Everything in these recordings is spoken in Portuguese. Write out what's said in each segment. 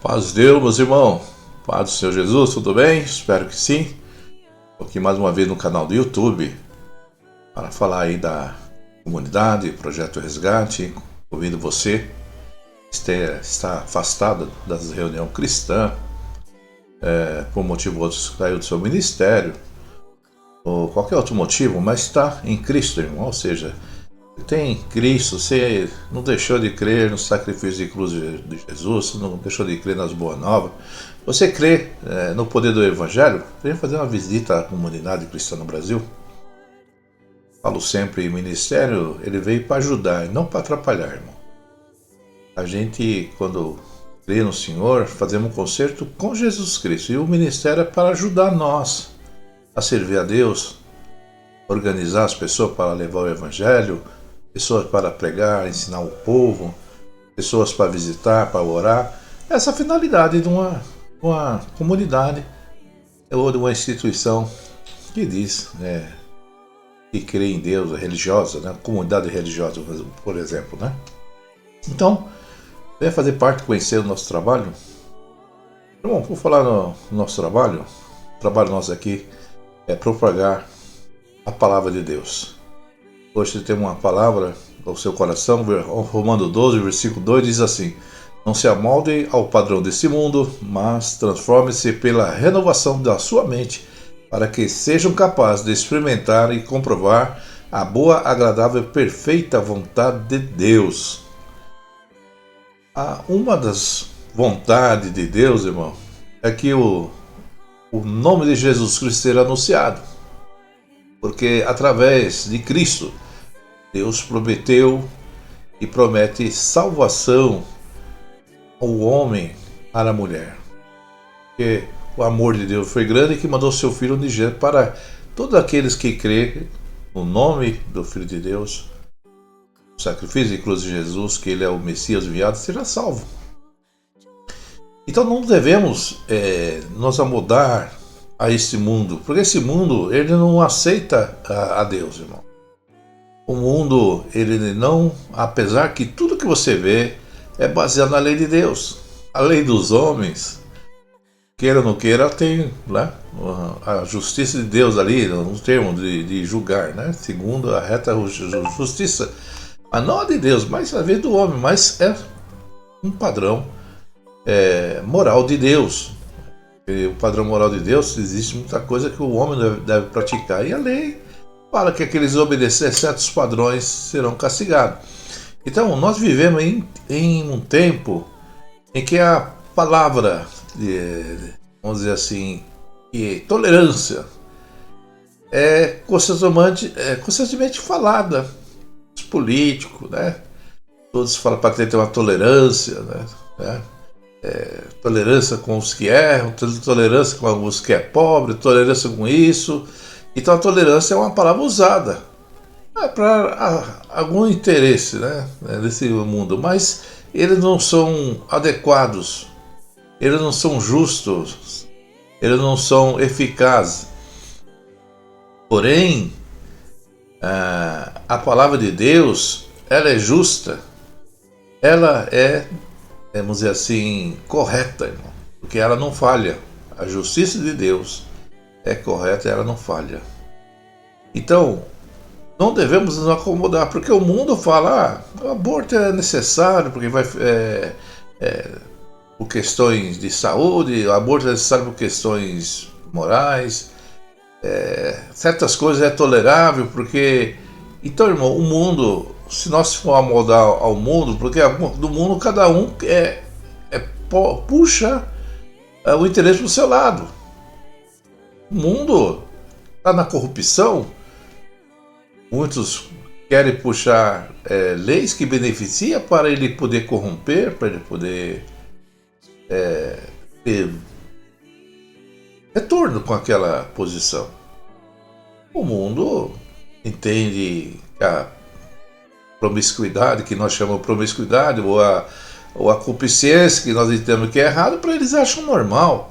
Paz de Deus, meus irmãos. Paz do Senhor Jesus, tudo bem? Espero que sim. Estou aqui mais uma vez no canal do YouTube para falar aí da comunidade, Projeto Resgate. Convido você que está afastado das reuniões cristãs, por motivo outros caiu do seu ministério, ou qualquer outro motivo, mas está em Cristo, irmão. Ou seja, tem Cristo, você não deixou de crer no sacrifício de cruz de Jesus, você não deixou de crer nas boas novas, você crê no poder do Evangelho. Venha fazer uma visita à comunidade cristã no Brasil. Falo sempre, o ministério ele veio para ajudar e não para atrapalhar, irmão. A gente, quando crê no Senhor, fazemos um concerto com Jesus Cristo, e o ministério é para ajudar nós a servir a Deus, organizar as pessoas para levar o Evangelho, pessoas para pregar, ensinar o povo, pessoas para visitar, para orar. Essa é a finalidade de uma comunidade ou de uma instituição que diz que crê em Deus, religiosa, né? Comunidade religiosa, por exemplo, né? Então, venha fazer parte, conhecer o nosso trabalho. Irmão, vou falar no nosso trabalho. O trabalho nosso aqui é propagar a palavra de Deus. Hoje tem uma palavra ao seu coração, Romanos 12, versículo 2 diz assim: não se amoldem ao padrão desse mundo, mas transformem-se pela renovação da sua mente, para que sejam capazes de experimentar e comprovar a boa, agradável e perfeita vontade de Deus. Uma das vontades de Deus, irmão, é que o nome de Jesus Cristo seja anunciado. Porque através de Cristo, Deus prometeu e promete salvação ao homem para a mulher. Porque o amor de Deus foi grande, que mandou seu Filho unigênito para todos aqueles que crêem no nome do Filho de Deus, o sacrifício de cruz de Jesus, que Ele é o Messias enviado, seja salvo. Então não devemos nos amoldar a esse mundo, porque esse mundo ele não aceita a Deus, irmão. O mundo, ele não, apesar que tudo que você vê é baseado na lei de Deus. A lei dos homens, queira ou não queira, tem, né, a justiça de Deus ali, no termo de julgar, né, segundo a reta justiça, mas não a de Deus, mas a vez do homem, mas é um padrão moral de Deus. E o padrão moral de Deus, existe muita coisa que o homem deve praticar, e a lei fala que aqueles obedecer certos padrões serão castigados. Então nós vivemos em um tempo em que a palavra vamos dizer assim, tolerância é constantemente falada. Os políticos, né? Todos falam para ter uma tolerância, né? Tolerância com os que erram, tolerância com os que é pobre, tolerância com isso. Então a tolerância é uma palavra usada para algum interesse, né, nesse mundo, mas eles não são adequados, eles não são justos, eles não são eficazes. Porém, a palavra de Deus, ela é justa, ela é, vamos dizer assim, correta, irmão, porque ela não falha. A justiça de Deus é correta e ela não falha. Então, não devemos nos acomodar, porque o mundo fala, o aborto é necessário, porque vai por questões de saúde, o aborto é necessário por questões morais, certas coisas é tolerável, porque... Então, irmão, o mundo, se nós for amoldar ao mundo, porque do mundo cada um puxa o interesse para o seu lado. O mundo está na corrupção. Muitos querem puxar leis que beneficiam para ele poder corromper, para ele poder ter retorno com aquela posição. O mundo entende que a promiscuidade, que nós chamamos de promiscuidade, ou a concupiscência, que nós entendemos que é errado, para eles acham normal.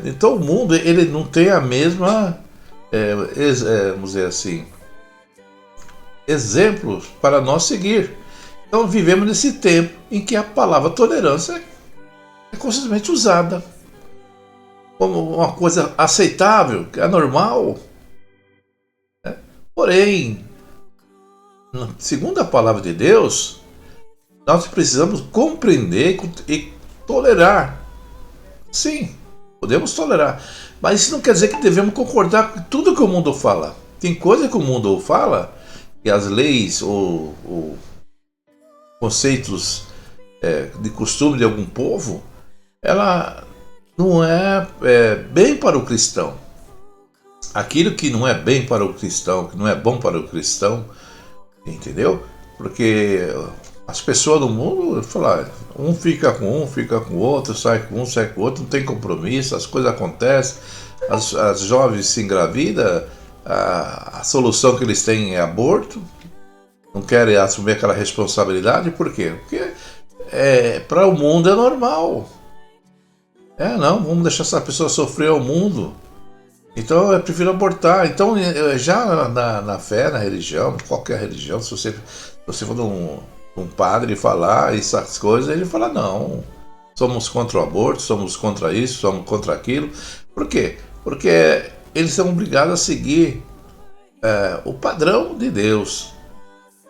Então o mundo ele não tem a mesma, vamos dizer assim, exemplos para nós seguir. Então vivemos nesse tempo em que a palavra tolerância é constantemente usada como uma coisa aceitável, que é normal. Né? Porém, segundo a palavra de Deus, nós precisamos compreender e tolerar. Sim, podemos tolerar. Mas isso não quer dizer que devemos concordar com tudo que o mundo fala. Tem coisa que o mundo fala, que as leis ou conceitos de costume de algum povo, ela não é bem para o cristão. Aquilo que não é bem para o cristão, que não é bom para o cristão, entendeu? Porque as pessoas do mundo, falar, um fica com o outro, sai com um, sai com o outro, não tem compromisso, as coisas acontecem, as jovens se engravidam, a solução que eles têm é aborto, não querem assumir aquela responsabilidade, por quê? Porque para o mundo é normal. Não, vamos deixar essa pessoa sofrer ao mundo. Então eu prefiro abortar. Então, já na fé, na religião, qualquer religião, se você for um padre falar essas coisas, ele fala, não, somos contra o aborto, somos contra isso, somos contra aquilo. Por quê? Porque eles são obrigados a seguir o padrão de Deus.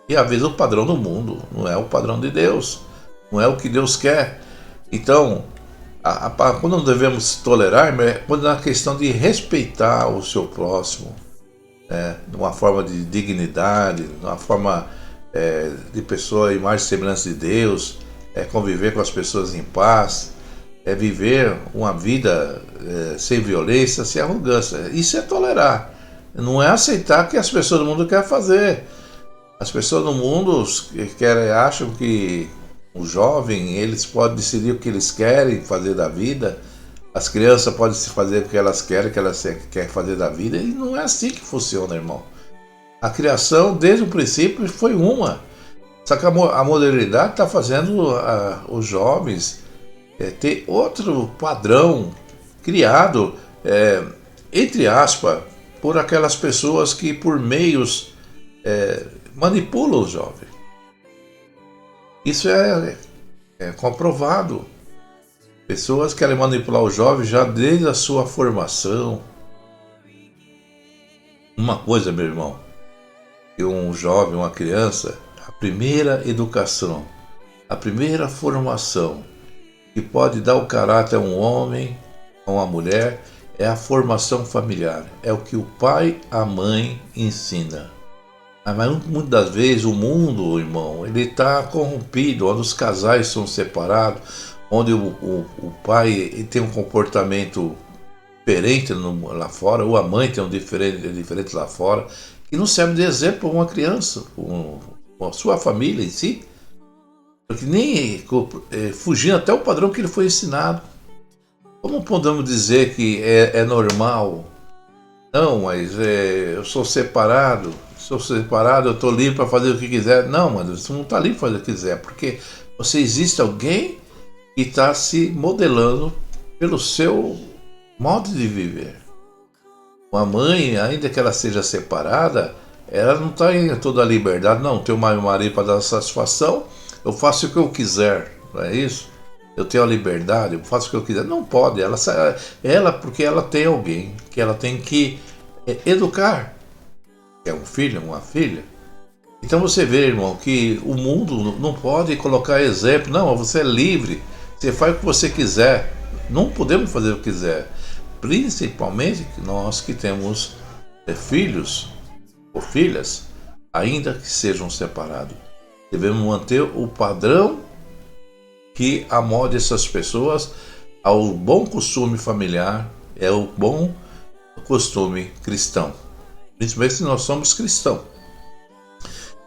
E às vezes o padrão do mundo não é o padrão de Deus, não é o que Deus quer. Então, quando devemos tolerar, é quando é uma questão de respeitar o seu próximo, de uma forma de dignidade, de uma forma de pessoa em mais semelhança de Deus, conviver com as pessoas em paz, viver uma vida sem violência, sem arrogância. Isso é tolerar, não é aceitar o que as pessoas do mundo querem fazer. As pessoas do mundo acham que o jovem, eles podem decidir o que eles querem fazer da vida, as crianças podem fazer o que elas querem fazer da vida, e não é assim que funciona, irmão. A criação, desde o princípio, foi uma. Só que a modernidade está fazendo os jovens ter outro padrão criado, entre aspas, por aquelas pessoas que, por meios, manipulam os jovens. Isso é comprovado. Pessoas querem manipular o jovem já desde a sua formação. Uma coisa, meu irmão, que um jovem, uma criança, a primeira educação, a primeira formação que pode dar o caráter a um homem, a uma mulher, é a formação familiar. É o que o pai, a mãe ensina. Mas muitas das vezes o mundo, irmão, ele está corrompido, onde os casais são separados, onde o pai tem um comportamento diferente lá fora, ou a mãe tem um diferente lá fora, que não serve de exemplo para uma criança, para a sua família em si, porque nem fugindo até o padrão que ele foi ensinado. Como podemos dizer que é normal? Não, mas eu sou separado. Sou separado, eu estou livre para fazer o que quiser. Não, mano, você não está livre para fazer o que quiser, porque você existe alguém que está se modelando pelo seu modo de viver. Uma mãe, ainda que ela seja separada, ela não está em toda a liberdade. Não, tenho meu marido para dar satisfação, eu faço o que eu quiser, não é isso? Eu tenho a liberdade, eu faço o que eu quiser. Não pode, ela porque ela tem alguém que ela tem que educar. É um filho, uma filha. Então você vê, irmão, que o mundo não pode colocar exemplo. Não, você é livre, você faz o que você quiser. Não podemos fazer o que quiser. Principalmente nós que temos filhos ou filhas, ainda que sejam separados. Devemos manter o padrão que amolde essas pessoas ao bom costume familiar, o bom costume cristão. Principalmente se nós somos cristãos.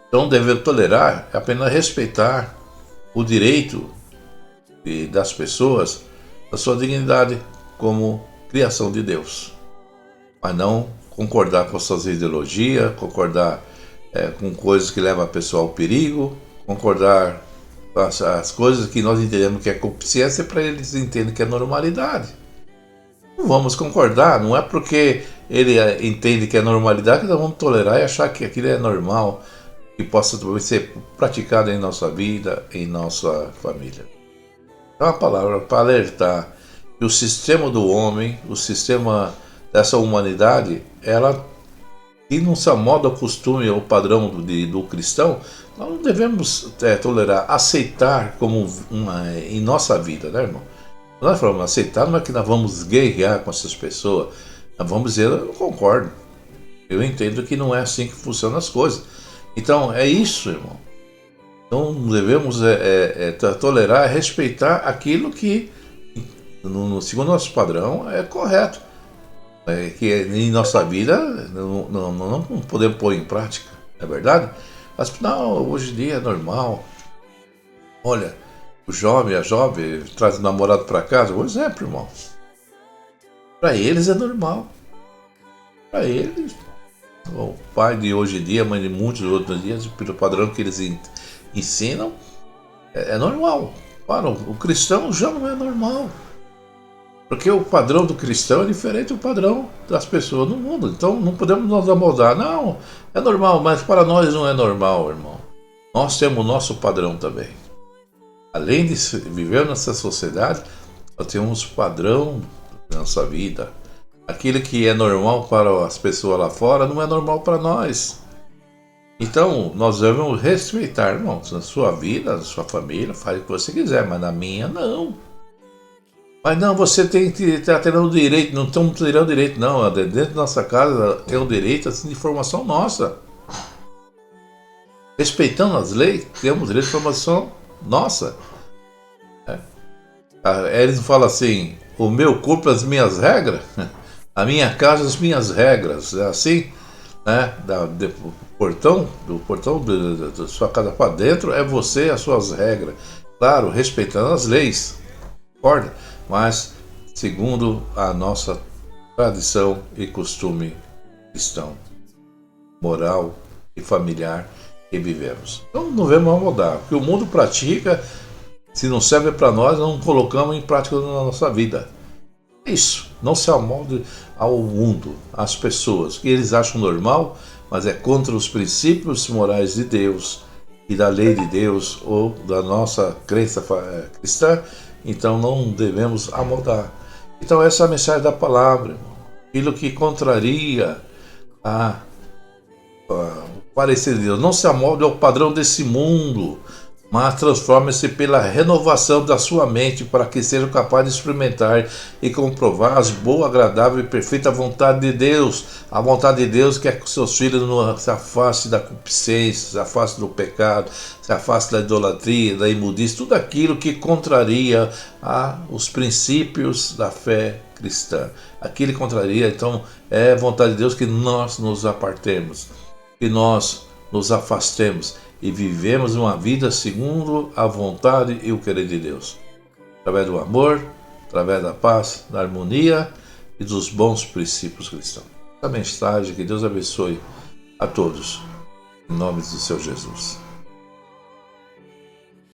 Então devemos tolerar, apenas respeitar o direito das pessoas, a sua dignidade como criação de Deus. Mas não concordar com suas ideologias, concordar com coisas que levam a pessoa ao perigo, concordar com as coisas que nós entendemos que é consciência, para eles entenderem que é normalidade. Não vamos concordar, não é porque ele entende que é normalidade que nós vamos tolerar e achar que aquilo é normal, que possa ser praticado em nossa vida, em nossa família. É uma palavra para alertar que o sistema do homem, o sistema dessa humanidade, ela, e não se amolda ao costume ou padrão do cristão, nós não devemos tolerar, aceitar como em nossa vida, né, irmão? Nós falamos aceitar, não é que nós vamos guerrear com essas pessoas, nós vamos dizer, eu concordo, eu entendo que não é assim que funcionam as coisas. Então é isso, irmão. Então devemos tolerar, respeitar aquilo que, segundo nosso padrão, é correto. Que em nossa vida não podemos pôr em prática, não é verdade? Mas não, hoje em dia é normal. Olha, o jovem, a jovem, traz o namorado para casa, por exemplo, irmão. Para eles é normal. Para eles, o pai de hoje em dia, a mãe de muitos outros dias, pelo padrão que eles ensinam, é normal. Para o cristão já não é normal. Porque o padrão do cristão é diferente do padrão das pessoas no mundo. Então não podemos nos amoldar. Não, é normal, mas para nós não é normal, irmão. Nós temos o nosso padrão também. Além de viver nessa sociedade, nós temos padrão na nossa vida. Aquilo que é normal para as pessoas lá fora não é normal para nós. Então nós devemos respeitar, irmão. Na sua vida, na sua família, faz o que você quiser, mas na minha não. Mas não, você tem que estar tendo direito, não estamos tirando direito, não. Dentro da nossa casa tem o direito assim, de informação nossa. Respeitando as leis, temos direito de informação nossa. Eles falam assim, o meu corpo, as minhas regras, a minha casa, as minhas regras. É assim, né? Do portão da sua casa para dentro é você, as suas regras. Claro, respeitando as leis, concorda? Mas segundo a nossa tradição e costume cristão, moral e familiar que vivemos. Então não devemos mudar. O que o mundo pratica, se não serve para nós, não colocamos em prática na nossa vida. Isso, não se amolde ao mundo, às pessoas, que eles acham normal, mas é contra os princípios morais de Deus e da lei de Deus ou da nossa crença cristã. Então não devemos amoldar. Então essa é a mensagem da palavra, irmão. Aquilo que contraria o parecer de Deus. Não se amolde ao padrão desse mundo, mas transforme-se pela renovação da sua mente para que seja capaz de experimentar e comprovar as boa, agradável e perfeita vontade de Deus. A vontade de Deus que é que seus filhos não se afastem da concupiscência, se afastem do pecado, se afastem da idolatria, da imundícia, tudo aquilo que contraria os princípios da fé cristã. Aquilo que contraria, então, é vontade de Deus que nós nos apartemos, que nós nos afastemos e vivemos uma vida segundo a vontade e o querer de Deus. Através do amor, através da paz, da harmonia e dos bons princípios cristãos. A mensagem, que Deus abençoe a todos. Em nome do Senhor Jesus.